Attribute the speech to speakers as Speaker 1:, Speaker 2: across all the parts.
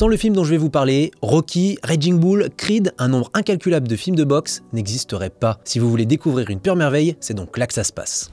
Speaker 1: Sans le film dont je vais vous parler, Rocky, Raging Bull, Creed, un nombre incalculable de films de boxe n'existeraient pas. Si vous voulez découvrir une pure merveille, c'est donc là que ça se passe.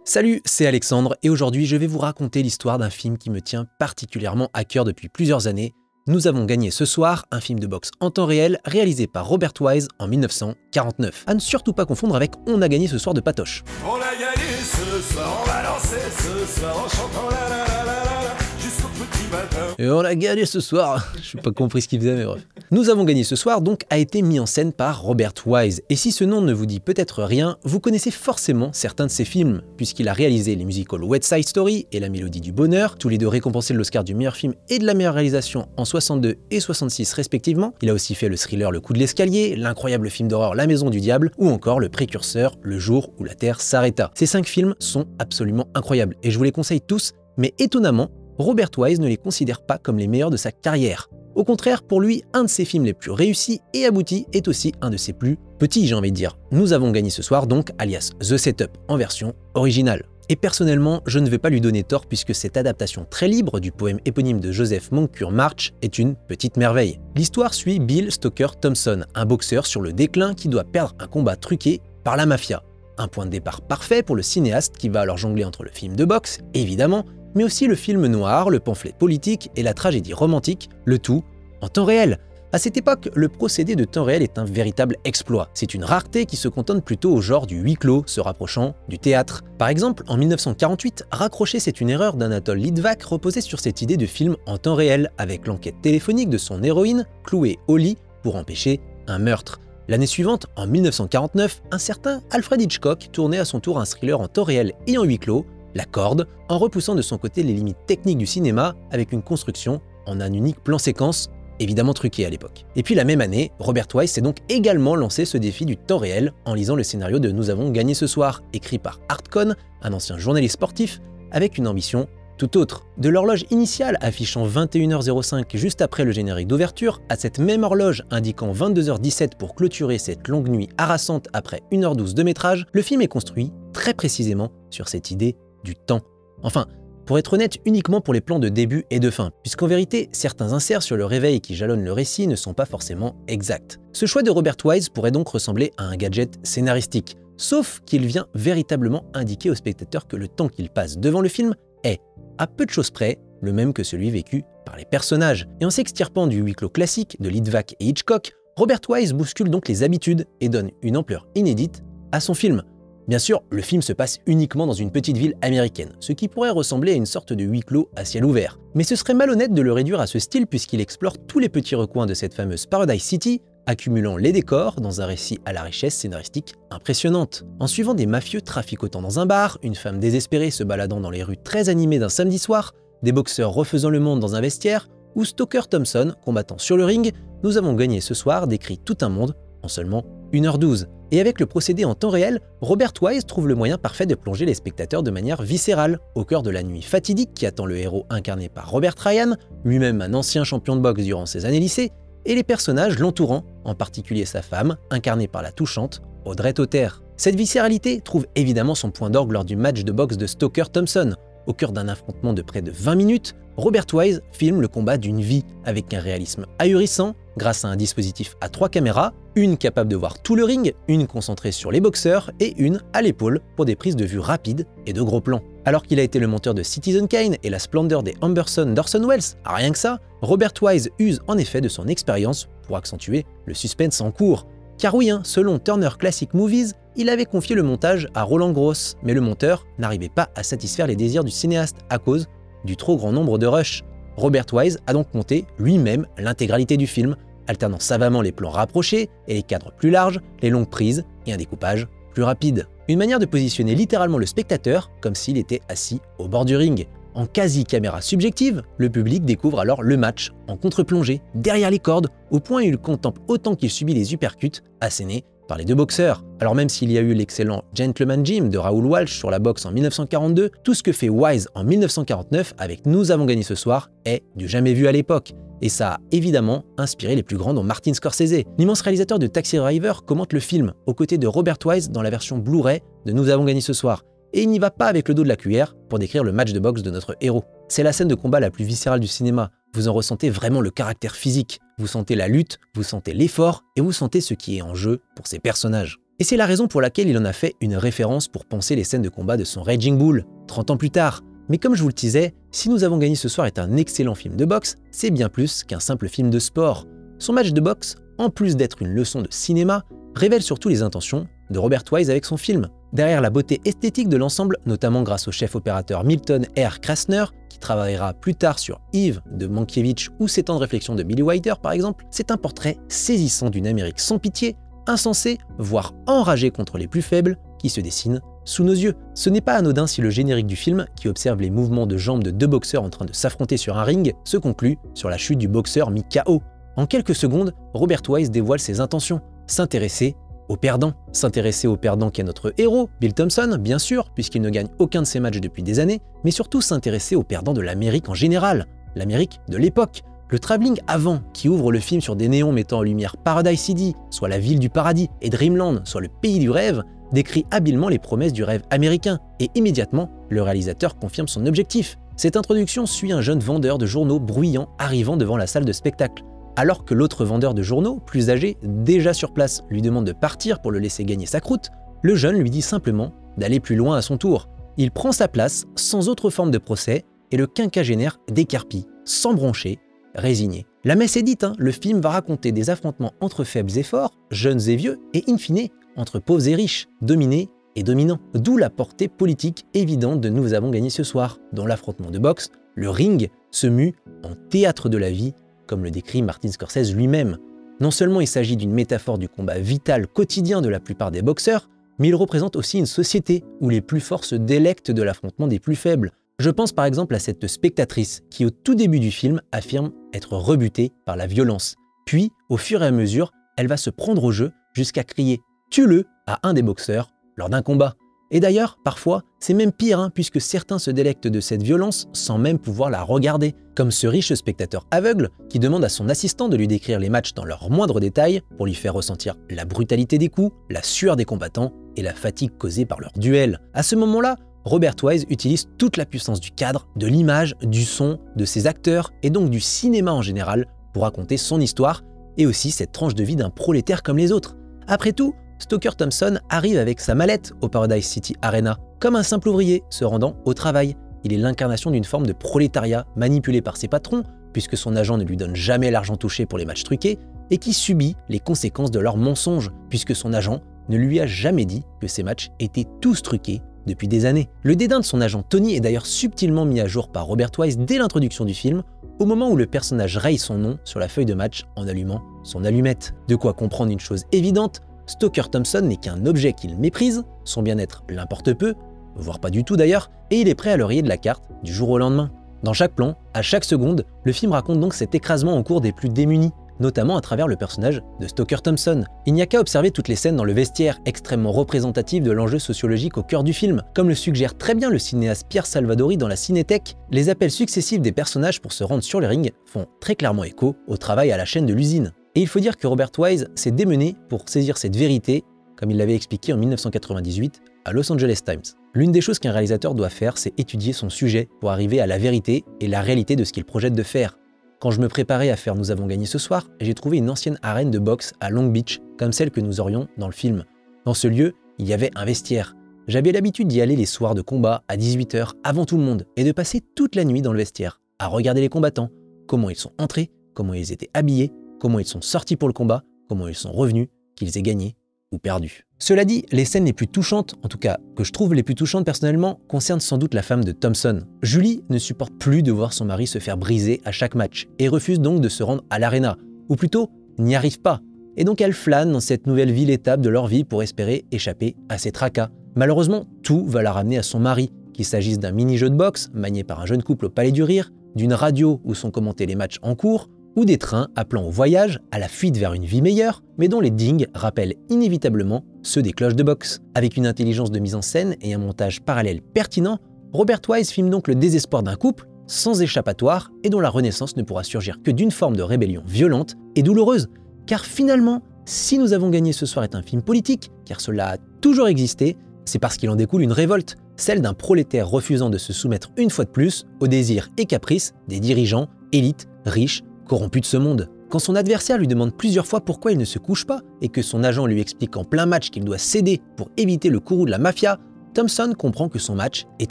Speaker 1: Salut, c'est Alexandre et aujourd'hui je vais vous raconter l'histoire d'un film qui me tient particulièrement à cœur depuis plusieurs années. Nous avons gagné ce soir, un film de boxe en temps réel réalisé par Robert Wise en 1949. À ne surtout pas confondre avec On a gagné ce soir de Patoche.
Speaker 2: On a gagné ce soir, on va danser ce soir en chantant la la la la la jusqu'au petit matin.
Speaker 1: Et on a gagné ce soir. Je n'ai pas compris ce qu'il faisait, mais bref. Nous avons gagné ce soir donc a été mis en scène par Robert Wise. Et si ce nom ne vous dit peut-être rien, vous connaissez forcément certains de ses films, puisqu'il a réalisé les musicals West Side Story et La Mélodie du Bonheur, tous les deux récompensés de l'Oscar du meilleur film et de la meilleure réalisation en 62 et 66 respectivement. Il a aussi fait le thriller Le Coup de l'escalier, l'incroyable film d'horreur La Maison du Diable, ou encore le précurseur Le Jour où la Terre s'arrêta. Ces 5 films sont absolument incroyables et je vous les conseille tous, mais étonnamment, Robert Wise ne les considère pas comme les meilleurs de sa carrière. Au contraire, pour lui, un de ses films les plus réussis et aboutis est aussi un de ses plus petits, j'ai envie de dire. Nous avons gagné ce soir donc, alias The Setup, en version originale. Et personnellement, je ne vais pas lui donner tort puisque cette adaptation très libre du poème éponyme de Joseph Moncure March est une petite merveille. L'histoire suit Bill Stoker Thompson, un boxeur sur le déclin qui doit perdre un combat truqué par la mafia. Un point de départ parfait pour le cinéaste qui va alors jongler entre le film de boxe, évidemment, mais aussi le film noir, le pamphlet politique et la tragédie romantique, le tout en temps réel. À cette époque, le procédé de temps réel est un véritable exploit. C'est une rareté qui se cantonne plutôt au genre du huis clos, se rapprochant du théâtre. Par exemple, en 1948, Raccrocher c'est une erreur d'Anatole Litvak reposait sur cette idée de film en temps réel, avec l'enquête téléphonique de son héroïne, clouée au lit pour empêcher un meurtre. L'année suivante, en 1949, un certain Alfred Hitchcock tournait à son tour un thriller en temps réel et en huis clos, La Corde, en repoussant de son côté les limites techniques du cinéma avec une construction en un unique plan séquence, évidemment truqué à l'époque. Et puis la même année, Robert Wise s'est donc également lancé ce défi du temps réel en lisant le scénario de Nous avons gagné ce soir, écrit par Art Cohn, un ancien journaliste sportif, avec une ambition tout autre. De l'horloge initiale affichant 21h05 juste après le générique d'ouverture, à cette même horloge indiquant 22h17 pour clôturer cette longue nuit harassante après 1h12 de métrage, le film est construit très précisément sur cette idée du temps. Enfin, pour être honnête, uniquement pour les plans de début et de fin, puisqu'en vérité, certains inserts sur le réveil qui jalonnent le récit ne sont pas forcément exacts. Ce choix de Robert Wise pourrait donc ressembler à un gadget scénaristique, sauf qu'il vient véritablement indiquer au spectateur que le temps qu'il passe devant le film est, à peu de choses près, le même que celui vécu par les personnages. Et en s'extirpant du huis clos classique de Litvak et Hitchcock, Robert Wise bouscule donc les habitudes et donne une ampleur inédite à son film. Bien sûr, le film se passe uniquement dans une petite ville américaine, ce qui pourrait ressembler à une sorte de huis clos à ciel ouvert. Mais ce serait malhonnête de le réduire à ce style puisqu'il explore tous les petits recoins de cette fameuse Paradise City, accumulant les décors dans un récit à la richesse scénaristique impressionnante. En suivant des mafieux traficotant dans un bar, une femme désespérée se baladant dans les rues très animées d'un samedi soir, des boxeurs refaisant le monde dans un vestiaire, ou Stoker Thompson combattant sur le ring, Nous avons gagné ce soir décrit tout un monde en seulement 1h12. Et avec le procédé en temps réel, Robert Wise trouve le moyen parfait de plonger les spectateurs de manière viscérale, au cœur de la nuit fatidique qui attend le héros incarné par Robert Ryan, lui-même un ancien champion de boxe durant ses années lycée, et les personnages l'entourant, en particulier sa femme, incarnée par la touchante Audrey Tauter. Cette viscéralité trouve évidemment son point d'orgue lors du match de boxe de Stoker Thompson. Au cœur d'un affrontement de près de 20 minutes, Robert Wise filme le combat d'une vie avec un réalisme ahurissant grâce à un dispositif à 3 caméras, une capable de voir tout le ring, une concentrée sur les boxeurs et une à l'épaule pour des prises de vue rapides et de gros plans. Alors qu'il a été le monteur de Citizen Kane et la splendeur des Amberson d'Orson Welles, rien que ça, Robert Wise use en effet de son expérience pour accentuer le suspense en cours. Car oui, selon Turner Classic Movies, il avait confié le montage à Roland Gross, mais le monteur n'arrivait pas à satisfaire les désirs du cinéaste à cause du trop grand nombre de rushs. Robert Wise a donc monté lui-même l'intégralité du film, alternant savamment les plans rapprochés et les cadres plus larges, les longues prises et un découpage plus rapide. Une manière de positionner littéralement le spectateur comme s'il était assis au bord du ring. En quasi-caméra subjective, le public découvre alors le match en contre-plongée, derrière les cordes, au point où il contemple autant qu'il subit les uppercuts assénés par les deux boxeurs. Alors même s'il y a eu l'excellent Gentleman Jim de Raoul Walsh sur la boxe en 1942, tout ce que fait Wise en 1949 avec Nous avons gagné ce soir est du jamais vu à l'époque. Et ça a évidemment inspiré les plus grands dont Martin Scorsese. L'immense réalisateur de Taxi Driver commente le film aux côtés de Robert Wise dans la version Blu-ray de Nous avons gagné ce soir. Et il n'y va pas avec le dos de la cuillère pour décrire le match de boxe de notre héros. C'est la scène de combat la plus viscérale du cinéma. Vous en ressentez vraiment le caractère physique. Vous sentez la lutte, vous sentez l'effort et vous sentez ce qui est en jeu pour ces personnages. Et c'est la raison pour laquelle il en a fait une référence pour penser les scènes de combat de son Raging Bull, 30 ans plus tard. Mais comme je vous le disais, Si Nous avons gagné ce soir est un excellent film de boxe, c'est bien plus qu'un simple film de sport. Son match de boxe, en plus d'être une leçon de cinéma, révèle surtout les intentions de Robert Wise avec son film. Derrière la beauté esthétique de l'ensemble, notamment grâce au chef opérateur Milton R. Krasner, qui travaillera plus tard sur Eve de Mankiewicz ou Ces temps de réflexion de Billy Wilder par exemple, c'est un portrait saisissant d'une Amérique sans pitié, insensée, voire enragée contre les plus faibles, qui se dessine sous nos yeux. Ce n'est pas anodin si le générique du film, qui observe les mouvements de jambes de deux boxeurs en train de s'affronter sur un ring, se conclut sur la chute du boxeur mis KO. En quelques secondes, Robert Wise dévoile ses intentions, s'intéresser au perdant. S'intéresser au perdant qui est notre héros, Bill Thompson, bien sûr, puisqu'il ne gagne aucun de ses matchs depuis des années, mais surtout s'intéresser au perdant de l'Amérique en général, l'Amérique de l'époque. Le travelling avant, qui ouvre le film sur des néons mettant en lumière Paradise City, soit la ville du paradis, et Dreamland, soit le pays du rêve, décrit habilement les promesses du rêve américain, et immédiatement, le réalisateur confirme son objectif. Cette introduction suit un jeune vendeur de journaux bruyant arrivant devant la salle de spectacle. Alors que l'autre vendeur de journaux, plus âgé, déjà sur place, lui demande de partir pour le laisser gagner sa croûte, le jeune lui dit simplement d'aller plus loin à son tour. Il prend sa place sans autre forme de procès et le quinquagénaire décarpille, sans broncher, résigné. La messe est dite, le film va raconter des affrontements entre faibles et forts, jeunes et vieux, et in fine, entre pauvres et riches, dominés et dominants. D'où la portée politique évidente de Nous avons gagné ce soir, dans l'affrontement de boxe, le ring se mue en théâtre de la vie, comme le décrit Martin Scorsese lui-même. Non seulement il s'agit d'une métaphore du combat vital quotidien de la plupart des boxeurs, mais il représente aussi une société où les plus forts se délectent de l'affrontement des plus faibles. Je pense par exemple à cette spectatrice qui au tout début du film affirme être rebutée par la violence. Puis, au fur et à mesure, elle va se prendre au jeu jusqu'à crier « tue-le » à un des boxeurs lors d'un combat. Et d'ailleurs, parfois, c'est même pire, puisque certains se délectent de cette violence sans même pouvoir la regarder, comme ce riche spectateur aveugle qui demande à son assistant de lui décrire les matchs dans leurs moindres détails pour lui faire ressentir la brutalité des coups, la sueur des combattants et la fatigue causée par leur duel. À ce moment-là, Robert Wise utilise toute la puissance du cadre, de l'image, du son, de ses acteurs et donc du cinéma en général pour raconter son histoire et aussi cette tranche de vie d'un prolétaire comme les autres. Après tout, Stoker Thompson arrive avec sa mallette au Paradise City Arena, comme un simple ouvrier se rendant au travail. Il est l'incarnation d'une forme de prolétariat manipulé par ses patrons, puisque son agent ne lui donne jamais l'argent touché pour les matchs truqués, et qui subit les conséquences de leurs mensonges, puisque son agent ne lui a jamais dit que ces matchs étaient tous truqués depuis des années. Le dédain de son agent Tony est d'ailleurs subtilement mis à jour par Robert Wise dès l'introduction du film, au moment où le personnage raye son nom sur la feuille de match en allumant son allumette. De quoi comprendre une chose évidente, Stoker Thompson n'est qu'un objet qu'il méprise, son bien-être l'importe peu, voire pas du tout d'ailleurs, et il est prêt à le rayer de la carte du jour au lendemain. Dans chaque plan, à chaque seconde, le film raconte donc cet écrasement en cours des plus démunis, notamment à travers le personnage de Stoker Thompson. Il n'y a qu'à observer toutes les scènes dans le vestiaire, extrêmement représentatives de l'enjeu sociologique au cœur du film. Comme le suggère très bien le cinéaste Pierre Salvadori dans la Cinétech, les appels successifs des personnages pour se rendre sur le ring font très clairement écho au travail à la chaîne de l'usine. Et il faut dire que Robert Wise s'est démené pour saisir cette vérité, comme il l'avait expliqué en 1998 à Los Angeles Times. L'une des choses qu'un réalisateur doit faire, c'est étudier son sujet pour arriver à la vérité et la réalité de ce qu'il projette de faire. Quand je me préparais à faire Nous avons gagné ce soir, j'ai trouvé une ancienne arène de boxe à Long Beach, comme celle que nous aurions dans le film. Dans ce lieu, il y avait un vestiaire. J'avais l'habitude d'y aller les soirs de combat à 18 h avant tout le monde et de passer toute la nuit dans le vestiaire, à regarder les combattants, comment ils sont entrés, comment ils étaient habillés, comment ils sont sortis pour le combat, comment ils sont revenus, qu'ils aient gagné ou perdu. Cela dit, les scènes les plus touchantes, en tout cas que je trouve les plus touchantes personnellement, concernent sans doute la femme de Thompson. Julie ne supporte plus de voir son mari se faire briser à chaque match et refuse donc de se rendre à l'arena, ou plutôt n'y arrive pas. Et donc elle flâne dans cette nouvelle ville-étape de leur vie pour espérer échapper à ses tracas. Malheureusement, tout va la ramener à son mari, qu'il s'agisse d'un mini-jeu de boxe manié par un jeune couple au Palais du Rire, d'une radio où sont commentés les matchs en cours, ou des trains appelant au voyage, à la fuite vers une vie meilleure, mais dont les dings rappellent inévitablement ceux des cloches de boxe. Avec une intelligence de mise en scène et un montage parallèle pertinent, Robert Wise filme donc le désespoir d'un couple, sans échappatoire et dont la renaissance ne pourra surgir que d'une forme de rébellion violente et douloureuse. Car finalement, Si nous avons gagné ce soir est un film politique, car cela a toujours existé, c'est parce qu'il en découle une révolte, celle d'un prolétaire refusant de se soumettre une fois de plus aux désirs et caprices des dirigeants, élites, riches, corrompus de ce monde. Quand son adversaire lui demande plusieurs fois pourquoi il ne se couche pas et que son agent lui explique en plein match qu'il doit céder pour éviter le courroux de la mafia, Thompson comprend que son match est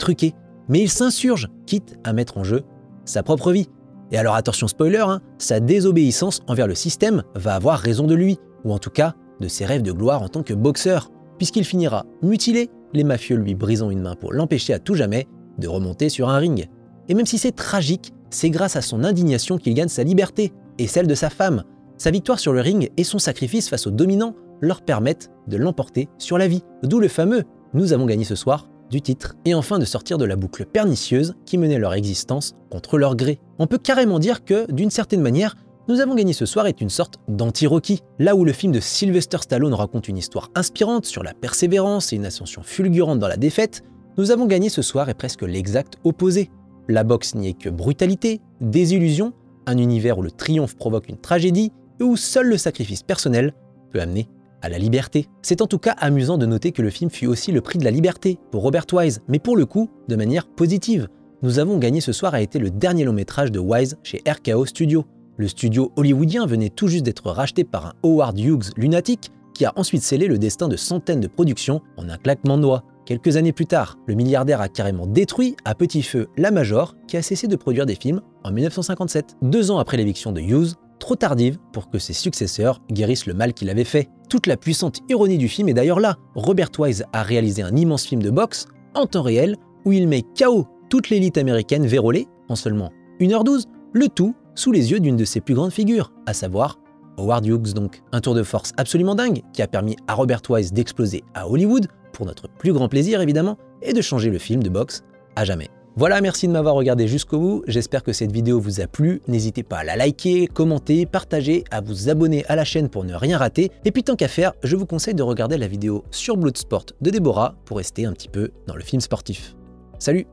Speaker 1: truqué. Mais il s'insurge, quitte à mettre en jeu sa propre vie. Et alors attention spoiler, sa désobéissance envers le système va avoir raison de lui, ou en tout cas de ses rêves de gloire en tant que boxeur, puisqu'il finira mutilé, les mafieux lui brisant une main pour l'empêcher à tout jamais de remonter sur un ring. Et même si c'est tragique, c'est grâce à son indignation qu'il gagne sa liberté, et celle de sa femme. Sa victoire sur le ring et son sacrifice face aux dominants leur permettent de l'emporter sur la vie, d'où le fameux « Nous avons gagné ce soir » du titre, et enfin de sortir de la boucle pernicieuse qui menait leur existence contre leur gré. On peut carrément dire que, d'une certaine manière, Nous avons gagné ce soir est une sorte d'anti-Rocky, là où le film de Sylvester Stallone raconte une histoire inspirante sur la persévérance et une ascension fulgurante dans la défaite, Nous avons gagné ce soir est presque l'exact opposé. La boxe n'y est que brutalité, désillusion, un univers où le triomphe provoque une tragédie et où seul le sacrifice personnel peut amener à la liberté. C'est en tout cas amusant de noter que le film fut aussi le prix de la liberté pour Robert Wise, mais pour le coup, de manière positive. Nous avons gagné ce soir a été le dernier long métrage de Wise chez RKO Studio. Le studio hollywoodien venait tout juste d'être racheté par un Howard Hughes lunatique qui a ensuite scellé le destin de centaines de productions en un claquement de doigts. Quelques années plus tard, le milliardaire a carrément détruit à petit feu La Major qui a cessé de produire des films en 1957, 2 ans après l'éviction de Hughes, trop tardive pour que ses successeurs guérissent le mal qu'il avait fait. Toute la puissante ironie du film est d'ailleurs là. Robert Wise a réalisé un immense film de boxe en temps réel où il met KO toute l'élite américaine vérolée en seulement 1h12, le tout sous les yeux d'une de ses plus grandes figures, à savoir Howard Hughes donc. Un tour de force absolument dingue qui a permis à Robert Wise d'exploser à Hollywood, pour notre plus grand plaisir évidemment, et de changer le film de boxe à jamais. Voilà, merci de m'avoir regardé jusqu'au bout, j'espère que cette vidéo vous a plu, n'hésitez pas à la liker, commenter, partager, à vous abonner à la chaîne pour ne rien rater, et puis tant qu'à faire, je vous conseille de regarder la vidéo sur Bloodsport de Déborah pour rester un petit peu dans le film sportif. Salut!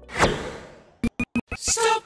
Speaker 2: Stop!